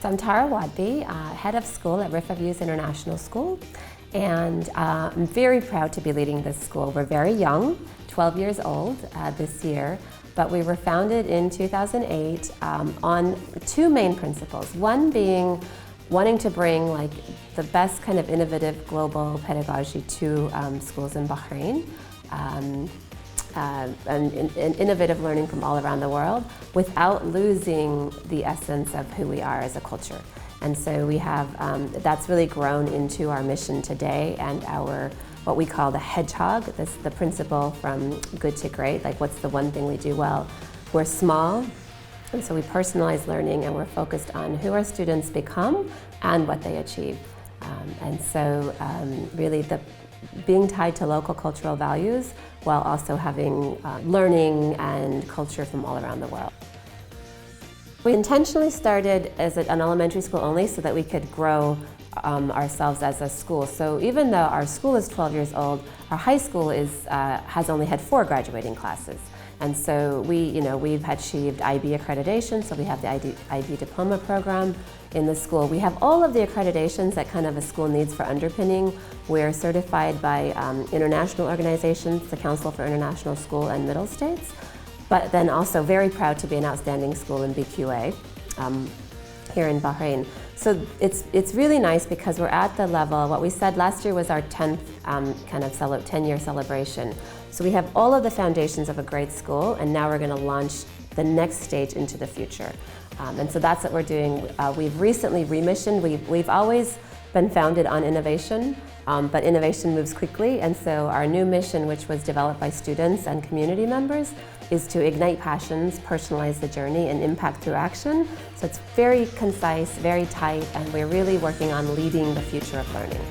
So I'm Tara Wadby, head of school at Rifa Views International School, and I'm very proud to be leading this school. We're very young, 12 years old this year, but we were founded in 2008 on two main principles. One being wanting to bring the best kind of innovative global pedagogy to schools in Bahrain. And innovative learning from all around the world without losing the essence of who we are as a culture. And so we have, that's really grown into our mission today and our, what we call the hedgehog, the principle from good to great, like what's the one thing we do well. We're small, and so we personalize learning and we're focused on who our students become and what they achieve. And so really being tied to local cultural values while also having learning and culture from all around the world. We intentionally started as an elementary school only so that we could grow ourselves as a school. So even though our school is 12 years old, our high school has only had 4 graduating classes. And so we've achieved IB accreditation, so we have the IB diploma program in the school. We have all of the accreditations that kind of a school needs for underpinning. We're certified by international organizations, the Council for International School and Middle States, but then also very proud to be an outstanding school in BQA here in Bahrain. So it's really nice because we're at the level, what we said last year was our 10th 10-year celebration. So we have all of the foundations of a great school, and now we're going to launch the next stage into the future. And so that's what we're doing. We've recently remissioned. We've always been founded on innovation, but innovation moves quickly, and so our new mission, which was developed by students and community members, is to ignite passions, personalize the journey, and impact through action. So it's very concise, very tight, and we're really working on leading the future of learning.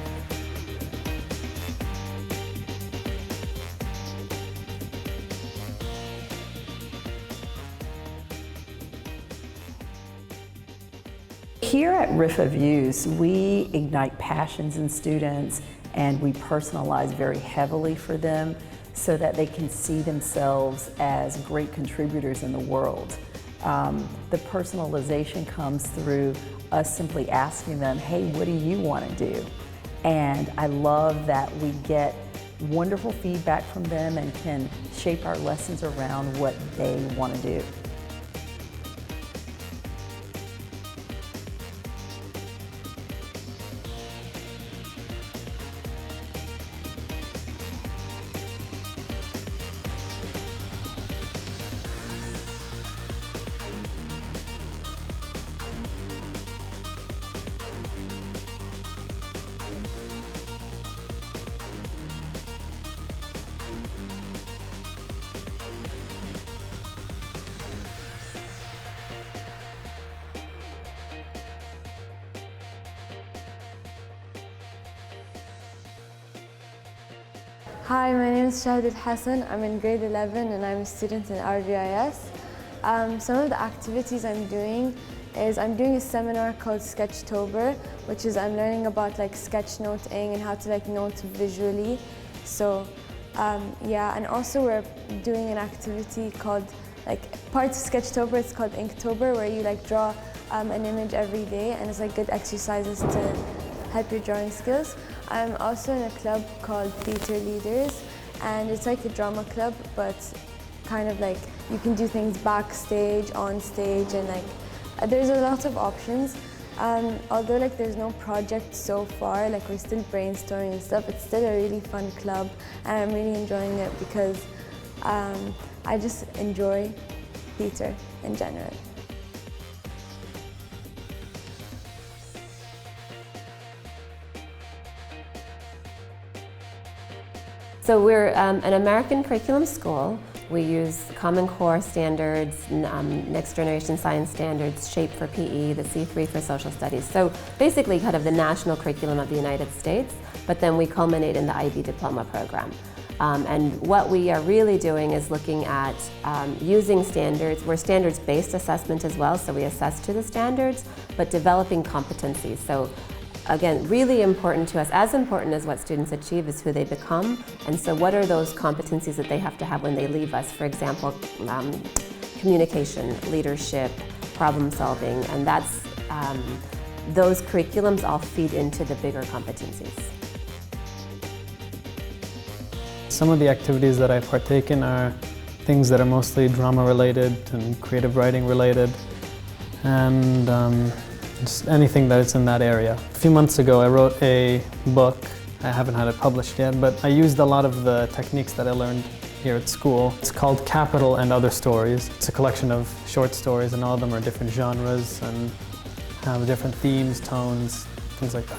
Here at Rifa Views, we ignite passions in students and we personalize very heavily for them so that they can see themselves as great contributors in the world. The personalization comes through us simply asking them, hey, what do you want to do? And I love that we get wonderful feedback from them and can shape our lessons around what they want to do. Hi, my name is Shahadat Hassan. I'm in grade 11 and I'm a student in RVIS. Some of the activities I'm doing is I'm doing a seminar called Sketchtober, which is I'm learning about sketchnoting and how to note visually. So yeah, and also we're doing an activity called part of Sketchtober. It's called Inktober, where you draw an image every day, and it's good exercises to help your drawing skills. I'm also in a club called Theatre Leaders, and it's like a drama club, but you can do things backstage, on stage, and there's a lot of options. Although there's no project so far, we're still brainstorming and stuff, it's still a really fun club, and I'm really enjoying it because I just enjoy theatre in general. So we're an American curriculum school. We use Common Core standards, Next Generation Science standards, SHAPE for PE, the C3 for Social Studies. So basically kind of the national curriculum of the United States, but then we culminate in the IB diploma program. And what we are really doing is looking at using standards. We're standards-based assessment as well, so we assess to the standards, but developing competencies. So again, really important to us, as important as what students achieve is who they become. And so what are those competencies that they have to have when they leave us? For example, communication, leadership, problem solving, and that's those curriculums all feed into the bigger competencies. Some of the activities that I partake in are things that are mostly drama related and creative writing related, and just anything that is in that area. A few months ago I wrote a book. I haven't had it published yet, but I used a lot of the techniques that I learned here at school. It's called Capital and Other Stories. It's a collection of short stories, and all of them are different genres and have different themes, tones, things like that.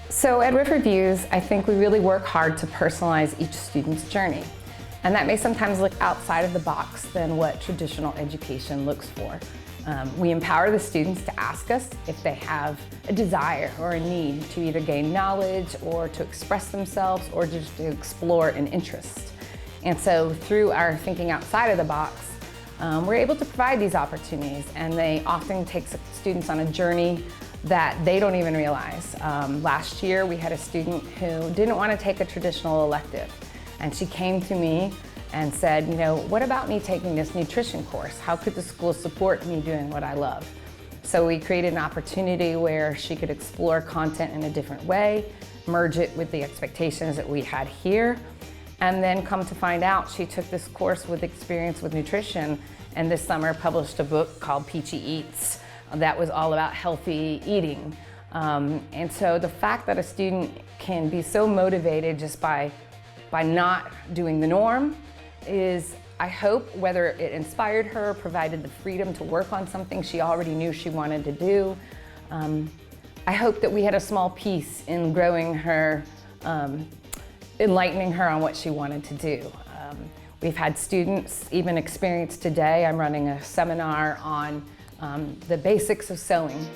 So at Riverviews, I think we really work hard to personalize each student's journey. And that may sometimes look outside of the box than what traditional education looks for. We empower the students to ask us if they have a desire or a need to either gain knowledge or to express themselves or just to explore an interest. And so through our thinking outside of the box, we're able to provide these opportunities, and they often take students on a journey that they don't even realize. Last year we had a student who didn't want to take a traditional elective, and she came to me and said, you know, what about me taking this nutrition course? How could the school support me doing what I love? So we created an opportunity where she could explore content in a different way, merge it with the expectations that we had here, and then come to find out she took this course with experience with nutrition, and this summer published a book called Peachy Eats that was all about healthy eating. And so the fact that a student can be so motivated just by not doing the norm is, I hope, whether it inspired her, provided the freedom to work on something she already knew she wanted to do. I hope that we had a small piece in growing her, enlightening her on what she wanted to do. We've had students even experience today, I'm running a seminar on the basics of sewing,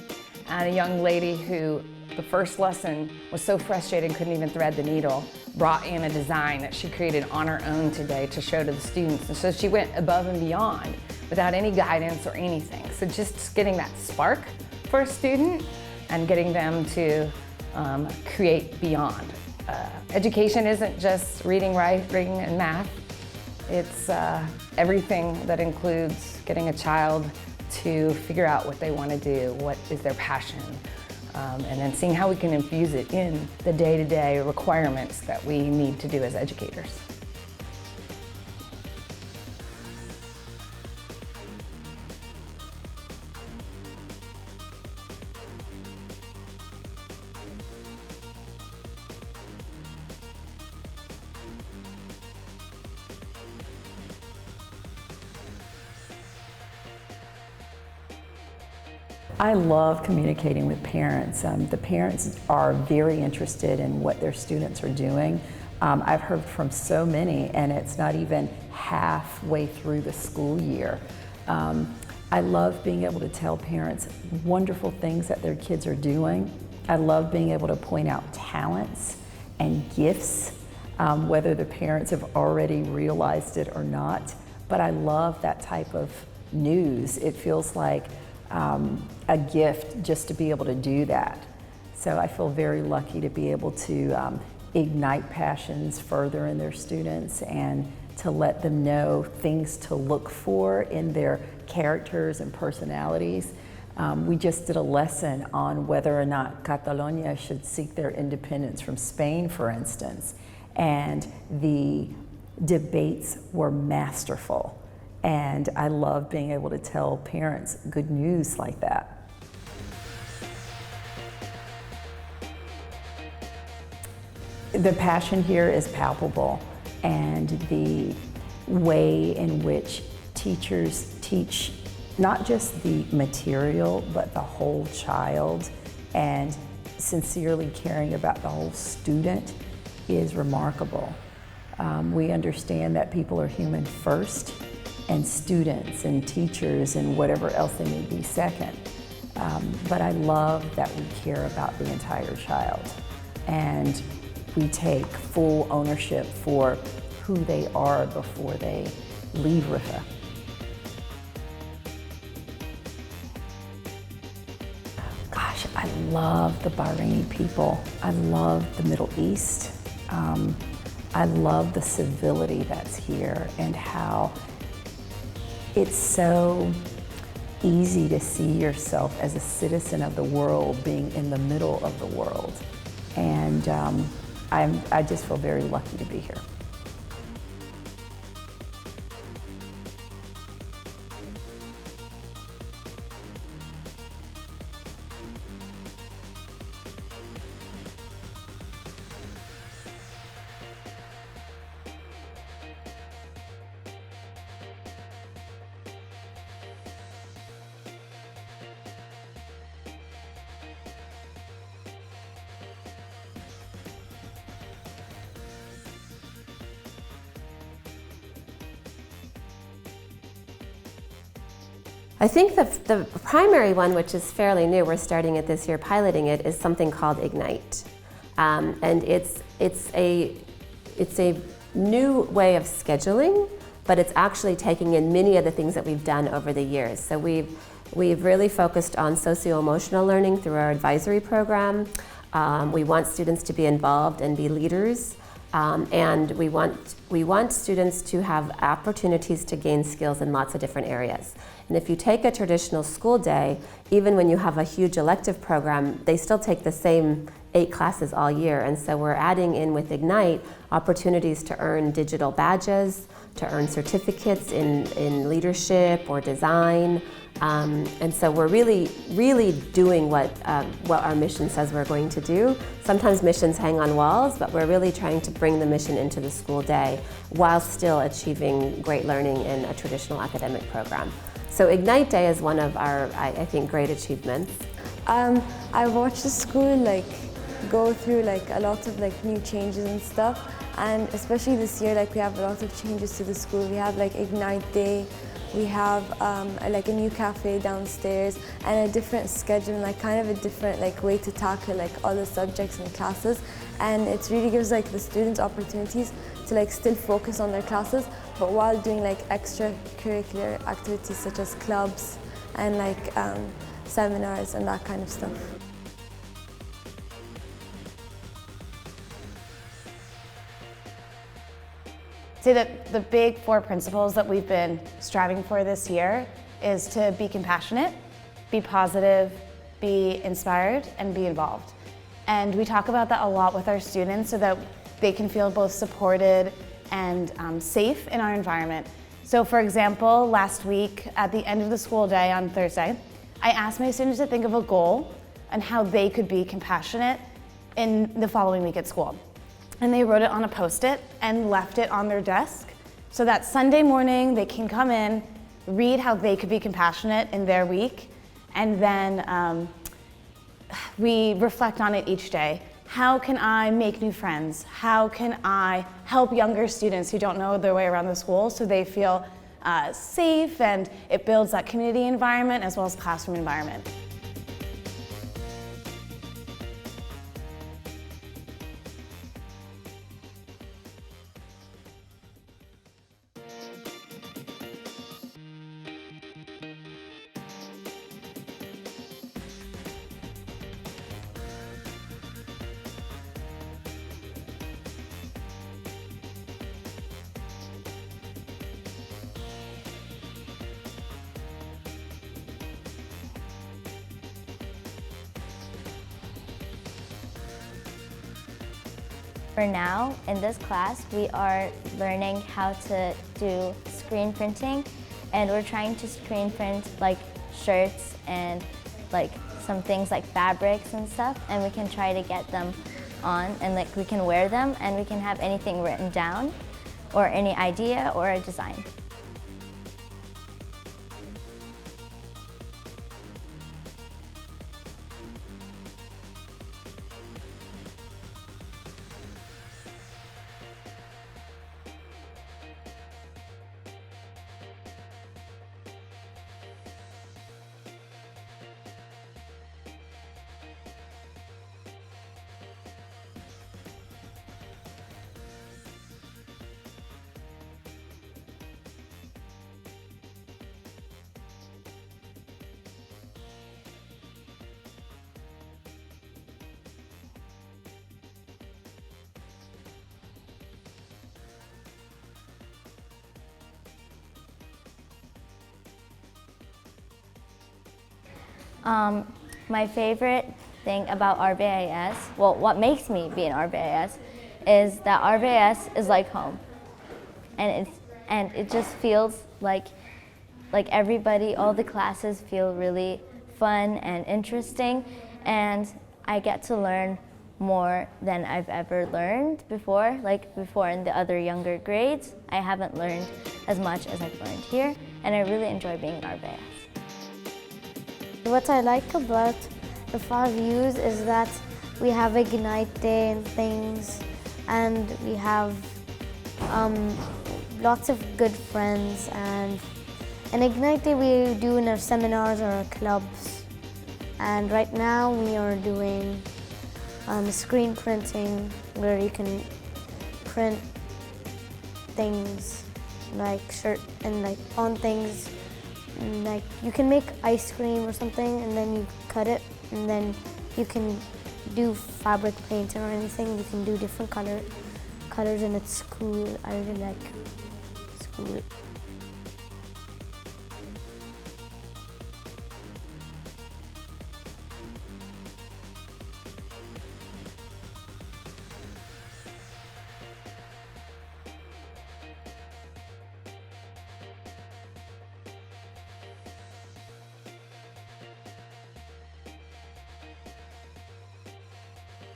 and a young lady who the first lesson was so frustrated couldn't even thread the needle brought in a design that she created on her own today to show to the students. And so she went above and beyond without any guidance or anything. So just getting that spark for a student and getting them to create beyond. Education isn't just reading, writing, and math. It's everything that includes getting a child to figure out what they want to do, what is their passion, and then seeing how we can infuse it in the day-to-day requirements that we need to do as educators. I love communicating with parents. The parents are very interested in what their students are doing. I've heard from so many, and it's not even halfway through the school year. I love being able to tell parents wonderful things that their kids are doing. I love being able to point out talents and gifts, whether the parents have already realized it or not. But I love that type of news. It feels like a gift just to be able to do that. So I feel very lucky to be able to ignite passions further in their students and to let them know things to look for in their characters and personalities. We just did a lesson on whether or not Catalonia should seek their independence from Spain, for instance, and the debates were masterful. And I love being able to tell parents good news like that. The passion here is palpable, and the way in which teachers teach not just the material, but the whole child, and sincerely caring about the whole student is remarkable. We understand that people are human first, and students and teachers and whatever else they may be second. But I love that we care about the entire child. And we take full ownership for who they are before they leave Rifa. Gosh, I love the Bahraini people. I love the Middle East. I love the civility that's here and how it's so easy to see yourself as a citizen of the world being in the middle of the world. And I just feel very lucky to be here. I think the primary one, which is fairly new, we're starting it this year, piloting it, is something called Ignite. And it's a new way of scheduling, but it's actually taking in many of the things that we've done over the years. So we've really focused on socio-emotional learning through our advisory program. We want students to be involved and be leaders. And we want students to have opportunities to gain skills in lots of different areas. And if you take a traditional school day, even when you have a huge elective program, they still take the same 8 classes all year. And so we're adding in with Ignite opportunities to earn digital badges, to earn certificates in leadership or design. And so we're really doing what our mission says we're going to do. Sometimes missions hang on walls, but we're really trying to bring the mission into the school day while still achieving great learning in a traditional academic program. So Ignite Day is one of our, I think, great achievements. I watched the school go through a lot of new changes and stuff, and especially this year we have a lot of changes to the school. We have Ignite Day. We have a new cafe downstairs and a different schedule, kind of a different way to tackle all the subjects and classes. And it really gives the students opportunities to still focus on their classes, but while doing extracurricular activities such as clubs and seminars and that kind of stuff. Say that the big 4 principles that we've been striving for this year is to be compassionate, be positive, be inspired, and be involved. And we talk about that a lot with our students so that they can feel both supported and safe in our environment. So for example, last week at the end of the school day on Thursday, I asked my students to think of a goal and how they could be compassionate in the following week at school. And they wrote it on a Post-it and left it on their desk so that Sunday morning they can come in, read how they could be compassionate in their week, and then we reflect on it each day. How can I make new friends? How can I help younger students who don't know their way around the school so they feel safe, and it builds that community environment as well as classroom environment. For now, in this class, we are learning how to do screen printing, and we're trying to screen print shirts and some things like fabrics and stuff, and we can try to get them on, and we can wear them, and we can have anything written down or any idea or a design. My favorite thing about RVIS, well, what makes me be in RVIS, is that RVIS is like home, and it just feels like everybody, all the classes feel really fun and interesting, and I get to learn more than I've ever learned before. Like before in the other younger grades, I haven't learned as much as I've learned here, and I really enjoy being in RVIS. What I like about the 5Us is that we have Ignite Day and things, and we have lots of good friends, and Ignite Day we do in our seminars or our clubs. And right now we are doing screen printing, where you can print things like shirt and like on things. And like you can make ice cream or something, and then you cut it, and then you can do fabric painting or anything. You can do different colors, and it's cool. I really like school.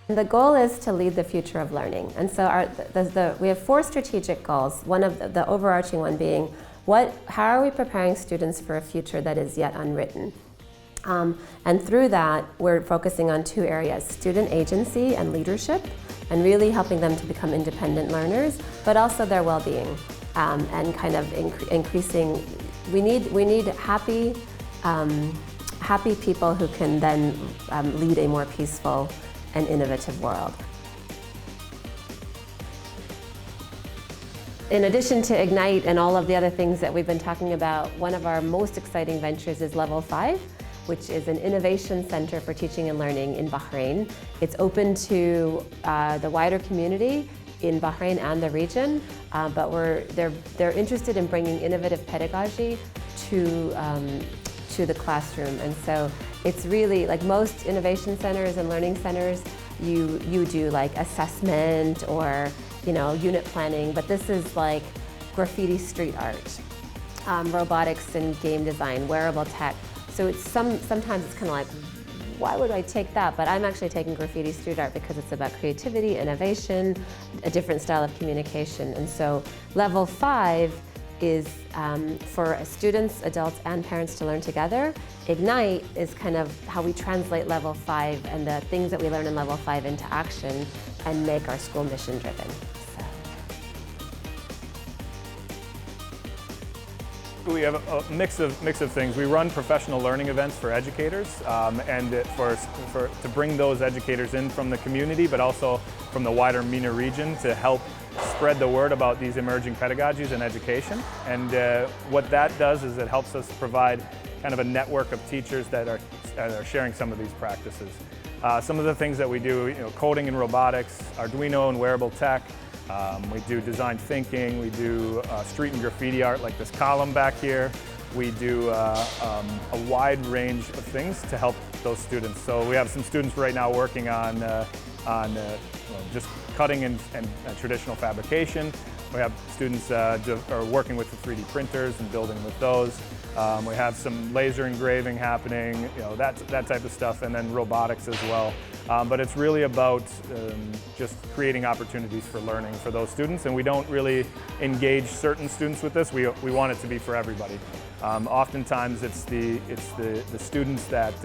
The goal is to lead the future of learning. And so we have 4 strategic goals, one of the overarching one being, how are we preparing students for a future that is yet unwritten? And through that, we're focusing on 2 areas, student agency and leadership, and really helping them to become independent learners, but also their well-being, and kind of increasing, we need happy people who can then lead a more peaceful and innovative world. In addition to Ignite and all of the other things that we've been talking about, one of our most exciting ventures is Level 5, which is an innovation center for teaching and learning in Bahrain. It's open to the wider community in Bahrain and the region, but they're interested in bringing innovative pedagogy to the classroom. And so it's really like most innovation centers and learning centers, you do like assessment or unit planning, but this is like graffiti street art, robotics and game design, wearable tech. So it's sometimes it's kind of like, why would I take that? But I'm actually taking graffiti street art because it's about creativity, innovation, a different style of communication. And so Level 5 is for students, adults, and parents to learn together. Ignite is kind of how we translate Level 5 and the things that we learn in Level 5 into action and make our school mission driven. We have a mix of things. We run professional learning events for educators, and to bring those educators in from the community, but also from the wider MENA region to help spread the word about these emerging pedagogies in education. And what that does is it helps us provide kind of a network of teachers that are sharing some of these practices. Some of the things that we do, coding and robotics, Arduino and wearable tech. We do design thinking, we do street and graffiti art like this column back here. We do a wide range of things to help those students. So we have some students right now working on just cutting and traditional fabrication. We have students are working with the 3D printers and building with those. We have some laser engraving happening, that type of stuff, and then robotics as well. But it's really about just creating opportunities for learning for those students, and we don't really engage certain students with this. We want it to be for everybody. Oftentimes it's the students that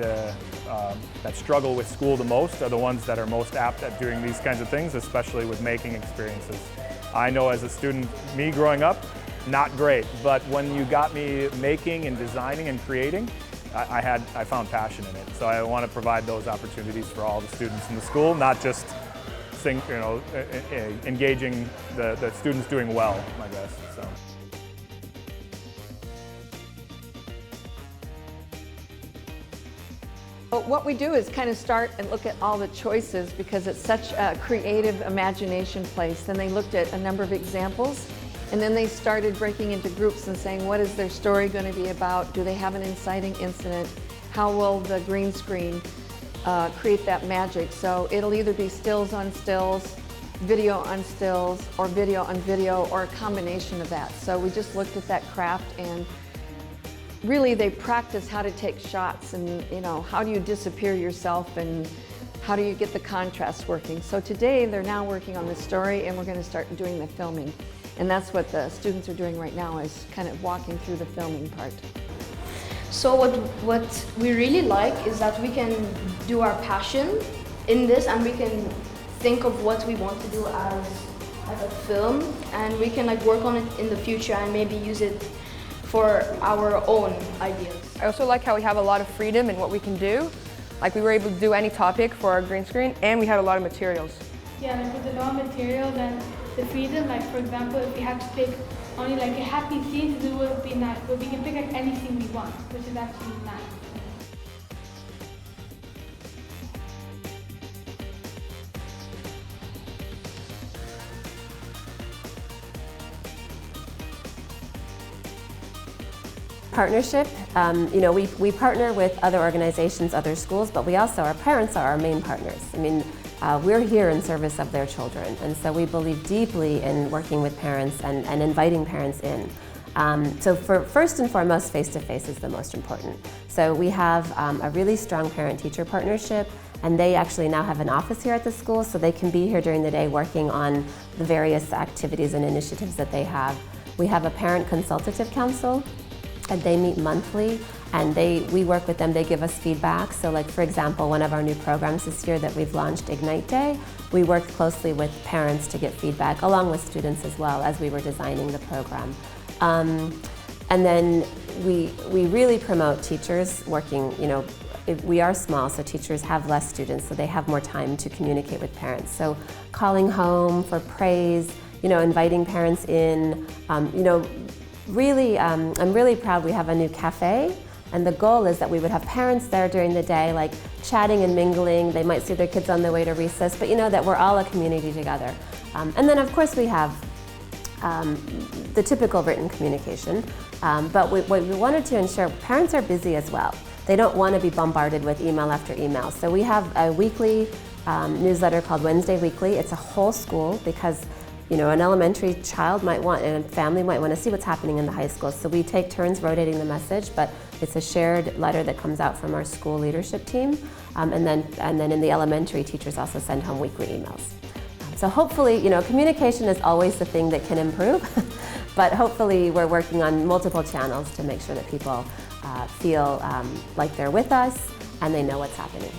struggle with school the most are the ones that are most apt at doing these kinds of things, especially with making experiences. I know as a student, me growing up, not great, but when you got me making and designing and creating, I found passion in it. So I want to provide those opportunities for all the students in the school, not just engaging the students doing well, I guess. So. What we do is kind of start and look at all the choices because it's such a creative imagination place. Then they looked at a number of examples, and then they started breaking into groups and saying, what is their story going to be about? Do they have an inciting incident? how will the green screen create that magic. So it'll either be stills on stills, video on stills, or video on video, or a combination of that. So we just looked at that craft, and really they practice how to take shots, and how do you disappear yourself, and how do you get the contrast working. So today they're now working on the story, and we're going to start doing the filming. And that's what the students are doing right now, is kind of walking through the filming part. So what we really like is that we can do our passion in this, and we can think of what we want to do as a film, and we can work on it in the future and maybe use it for our own ideas. I also like how we have a lot of freedom in what we can do. We were able to do any topic for our green screen, and we had a lot of materials. Yeah, with a lot of materials and the freedom, for example, if we had to pick only a happy scene to do, would be nice, but we can pick anything we want, which is actually nice. Partnership, we partner with other organizations, other schools, but our parents are our main partners. We're here in service of their children, and so we believe deeply in working with parents and inviting parents in. So first and foremost, face-to-face is the most important. So we have a really strong parent-teacher partnership, and they actually now have an office here at the school, so they can be here during the day working on the various activities and initiatives that they have. We have a parent consultative council, and they meet monthly, and we work with them. They give us feedback. So for example, one of our new programs this year that we've launched, Ignite Day, we worked closely with parents to get feedback, along with students as well, as we were designing the program. And then we really promote teachers working, we are small, so teachers have less students, so they have more time to communicate with parents. So calling home for praise, inviting parents in, really, I'm really proud we have a new cafe, and the goal is that we would have parents there during the day, chatting and mingling. They might see their kids on their way to recess, but that we're all a community together. And then of course we have the typical written communication, but what we wanted to ensure, parents are busy as well. They don't want to be bombarded with email after email. So we have a weekly newsletter called Wednesday Weekly. It's a whole school, because an elementary child and a family might want to see what's happening in the high school. So we take turns rotating the message, but it's a shared letter that comes out from our school leadership team. And then in the elementary, teachers also send home weekly emails. So hopefully, communication is always the thing that can improve, but hopefully we're working on multiple channels to make sure that people feel like they're with us and they know what's happening.